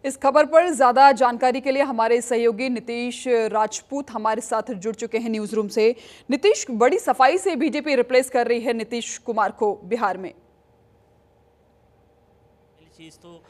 इस खबर पर ज्यादा जानकारी के लिए हमारे सहयोगी नीतीश राजपूत हमारे साथ जुड़ चुके हैं न्यूज रूम से। नीतीश, बड़ी सफाई से बीजेपी रिप्लेस कर रही है नीतीश कुमार को बिहार में। चीज़ तो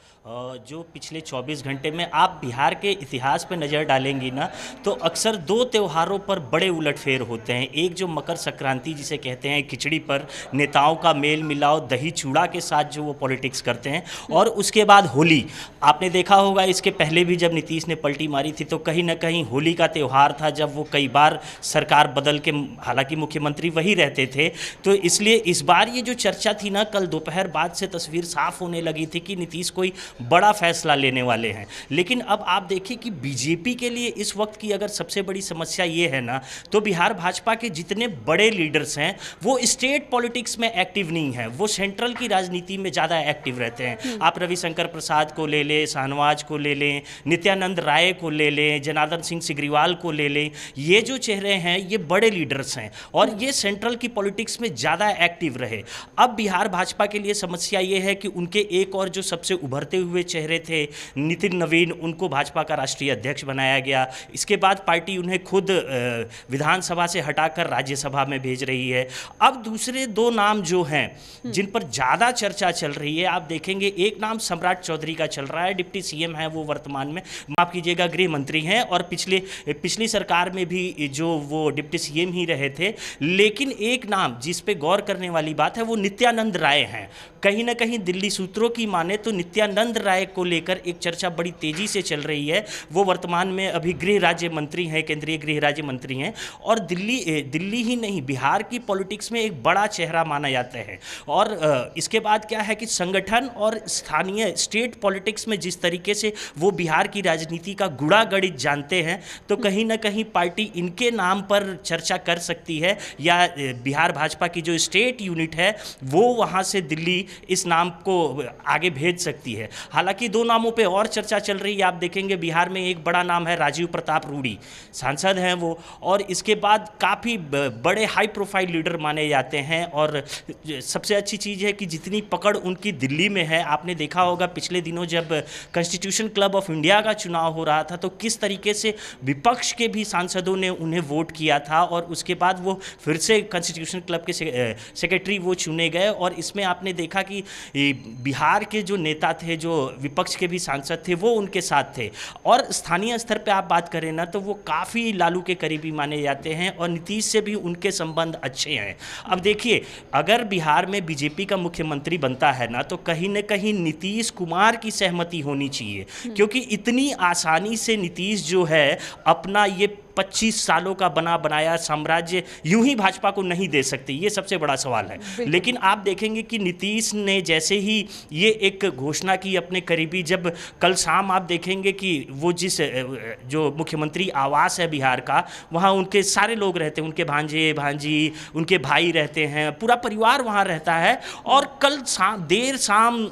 जो पिछले 24 घंटे में आप बिहार के इतिहास पे नज़र डालेंगी ना, तो अक्सर दो त्योहारों पर बड़े उलटफेर होते हैं। एक जो मकर संक्रांति जिसे कहते हैं, खिचड़ी पर नेताओं का मेल मिलाओ दही चूड़ा के साथ जो वो पॉलिटिक्स करते हैं, और उसके बाद होली। आपने देखा होगा इसके पहले भी जब नीतीश ने पलटी मारी थी तो कहीं ना कहीं होली का त्यौहार था, जब वो कई बार सरकार बदल के, हालांकि मुख्यमंत्री वही रहते थे। तो इसलिए इस बार ये जो चर्चा थी ना, कल दोपहर बाद से तस्वीर साफ होने लगी थी कि नीतीश कोई बड़ा फैसला लेने वाले हैं। लेकिन अब आप देखिए कि बीजेपी के लिए इस वक्त की अगर सबसे बड़ी समस्या ये है ना, तो बिहार भाजपा के जितने बड़े लीडर्स हैं वो स्टेट पॉलिटिक्स में एक्टिव नहीं हैं, वो सेंट्रल की राजनीति में ज़्यादा एक्टिव रहते हैं। आप रविशंकर प्रसाद को ले लें, शाहनवाज को ले लें, नित्यानंद राय को ले लें, जनार्दन सिंह सिग्रीवाल को ले लें, ये जो चेहरे हैं ये बड़े लीडर्स हैं और ये सेंट्रल की पॉलिटिक्स में ज़्यादा एक्टिव रहे। अब बिहार भाजपा के लिए समस्या ये है कि उनके एक और जो सबसे उभरते हुए चेहरे थे नितिन नवीन, उनको भाजपा का राष्ट्रीय अध्यक्ष बनाया गया। इसके बाद पार्टी उन्हें खुद विधानसभा से हटाकर राज्यसभा में भेज रही है। अब दूसरे दो नाम जो हैं जिन पर ज़्यादा चर्चा चल रही है, आप देखेंगे एक नाम सम्राट चौधरी का चल रहा है, डिप्टी सीएम है वो वर्तमान में, माफ़ कीजिएगा गृह मंत्री हैं, और पिछली सरकार में भी जो वो डिप्टी सीएम ही रहे थे। लेकिन एक नाम जिस पे गौर करने वाली बात है वो नित्यानंद राय हैं। कहीं ना कहीं दिल्ली सूत्रों की माने तो नित्यानंद राय को लेकर एक चर्चा बड़ी तेजी से चल रही है। वो वर्तमान में अभी गृह राज्य मंत्री हैं, केंद्रीय गृह राज्य मंत्री हैं, और दिल्ली ही नहीं बिहार की पॉलिटिक्स में एक बड़ा चेहरा माना जाता है। और इसके बाद क्या है कि संगठन और स्थानीय स्टेट पॉलिटिक्स में जिस तरीके से वो बिहार की राजनीति का गुणा गणित जानते हैं, तो कहीं ना कहीं पार्टी इनके नाम पर चर्चा कर सकती है, या बिहार भाजपा की जो स्टेट यूनिट है वो वहाँ से दिल्ली इस नाम को आगे भेज सकती है। हालांकि दो नामों पे और चर्चा चल रही है। आप देखेंगे बिहार में एक बड़ा नाम है राजीव प्रताप रूडी, सांसद हैं वो, और इसके बाद काफ़ी बड़े हाई प्रोफाइल लीडर माने जाते हैं। और सबसे अच्छी चीज़ है कि जितनी पकड़ उनकी दिल्ली में है, आपने देखा होगा पिछले दिनों जब कॉन्स्टिट्यूशन क्लब ऑफ इंडिया का चुनाव हो रहा था तो किस तरीके से विपक्ष के भी सांसदों ने उन्हें वोट किया था, और उसके बाद वो फिर से कॉन्स्टिट्यूशन क्लब के सेक्रेटरी वो चुने गए। और इसमें आपने देखा कि बिहार के जो नेता थे, जो विपक्ष के भी सांसद थे, वो उनके साथ थे। और स्थानीय स्तर पे आप बात करें ना तो वो काफ़ी लालू के करीबी माने जाते हैं और नीतीश से भी उनके संबंध अच्छे हैं। अब देखिए, अगर बिहार में बीजेपी का मुख्यमंत्री बनता है ना, तो कहीं न कहीं नीतीश कुमार की सहमति होनी चाहिए, क्योंकि इतनी आसानी से नीतीश जो है अपना ये 25 सालों का बना बनाया साम्राज्य यूं ही भाजपा को नहीं दे सकती, ये सबसे बड़ा सवाल है। लेकिन आप देखेंगे कि नीतीश ने जैसे ही ये एक घोषणा की अपने करीबी, जब कल शाम आप देखेंगे कि वो जिस जो मुख्यमंत्री आवास है बिहार का, वहाँ उनके सारे लोग रहते हैं, उनके भांजे भांजी, उनके भाई रहते हैं, पूरा परिवार वहाँ रहता है। और कल देर शाम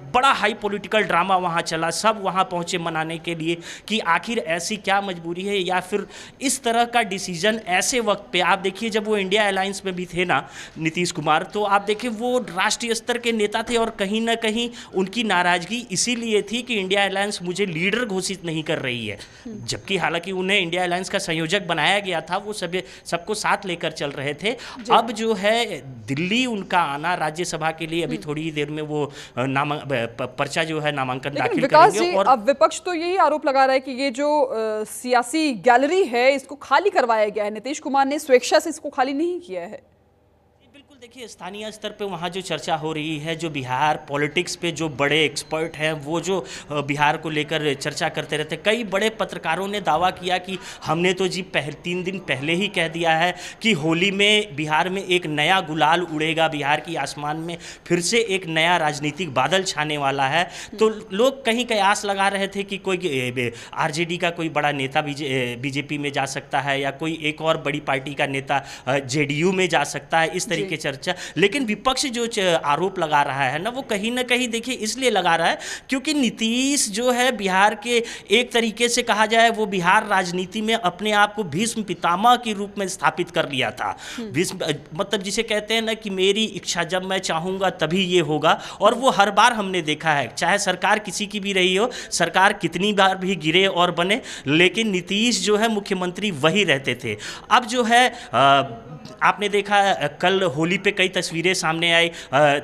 बड़ा हाई पॉलिटिकल ड्रामा वहाँ चला, सब वहाँ पहुँचे मनाने के लिए कि आखिर ऐसी क्या मजबूरी है, या फिर इस तरह का डिसीजन ऐसे वक्त पे। आप देखिए जब वो इंडिया अलायंस में भी थे ना नीतीश कुमार, तो आप देखिए वो राष्ट्रीय स्तर के नेता थे, और कहीं ना कहीं उनकी नाराज़गी इसीलिए थी कि इंडिया अलायंस मुझे लीडर घोषित नहीं कर रही है, जबकि हालांकि उन्हें इंडिया अलायंस का संयोजक बनाया गया था, वो सबको साथ लेकर चल रहे थे। अब जो है दिल्ली उनका आना राज्यसभा के लिए, अभी थोड़ी देर में वो पर्चा जो है नामांकन दाखिल करेंगे। और अब विपक्ष तो यही आरोप लगा रहा है कि ये जो सियासी गैलरी है इसको खाली करवाया गया है, नीतीश कुमार ने स्वेच्छा से इसको खाली नहीं किया है। देखिए, स्थानीय स्तर पे वहाँ जो चर्चा हो रही है, जो बिहार पॉलिटिक्स पे जो बड़े एक्सपर्ट हैं वो जो बिहार को लेकर चर्चा करते रहते, कई बड़े पत्रकारों ने दावा किया कि हमने तो जी 3 दिन पहले ही कह दिया है कि होली में बिहार में एक नया गुलाल उड़ेगा, बिहार की आसमान में फिर से एक नया राजनीतिक बादल छाने वाला है। तो लोग कहीं कयास लगा रहे थे कि कोई आरजेडी का कोई बड़ा नेता बीजेपी में जा सकता है, या कोई एक और बड़ी पार्टी का नेता जेडीयू में जा सकता है, इस तरीके चर्चा चर्चा, लेकिन विपक्ष जो आरोप लगा रहा है ना, वो कहीं ना कहीं देखिए इसलिए लगा रहा है क्योंकि नीतीश जो है बिहार के, एक तरीके से कहा जाए, वो बिहार राजनीति में अपने आप को भीष्म पितामह के रूप में स्थापित कर लिया था। भीष्म मतलब जिसे कहते हैं ना कि मेरी इच्छा जब मैं चाहूंगा तभी ये होगा, और वो हर बार हमने देखा है, चाहे सरकार किसी की भी रही हो, सरकार कितनी बार भी गिरे और बने, लेकिन नीतीश जो है मुख्यमंत्री वही रहते थे। अब जो है आपने देखा कल होली पे कई तस्वीरें सामने आई,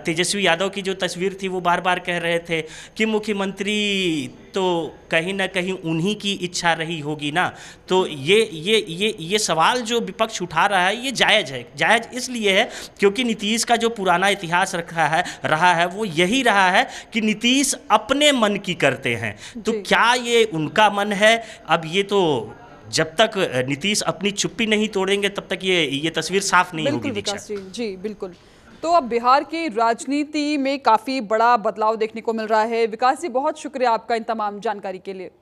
तेजस्वी यादव की जो तस्वीर थी वो बार बार कह रहे थे कि मुख्यमंत्री तो कहीं ना कहीं उन्हीं की इच्छा रही होगी ना। तो ये सवाल जो विपक्ष उठा रहा है ये जायज़ है। जायज़ इसलिए है क्योंकि नीतीश का जो पुराना इतिहास रहा है वो यही रहा है कि नीतीश अपने मन की करते हैं। तो क्या ये उनका मन है? अब ये तो जब तक नीतीश अपनी चुप्पी नहीं तोड़ेंगे तब तक ये तस्वीर साफ नहीं होगी। विकास जी बिल्कुल। तो अब बिहार की राजनीति में काफ़ी बड़ा बदलाव देखने को मिल रहा है। विकास जी, बहुत शुक्रिया आपका इन तमाम जानकारी के लिए।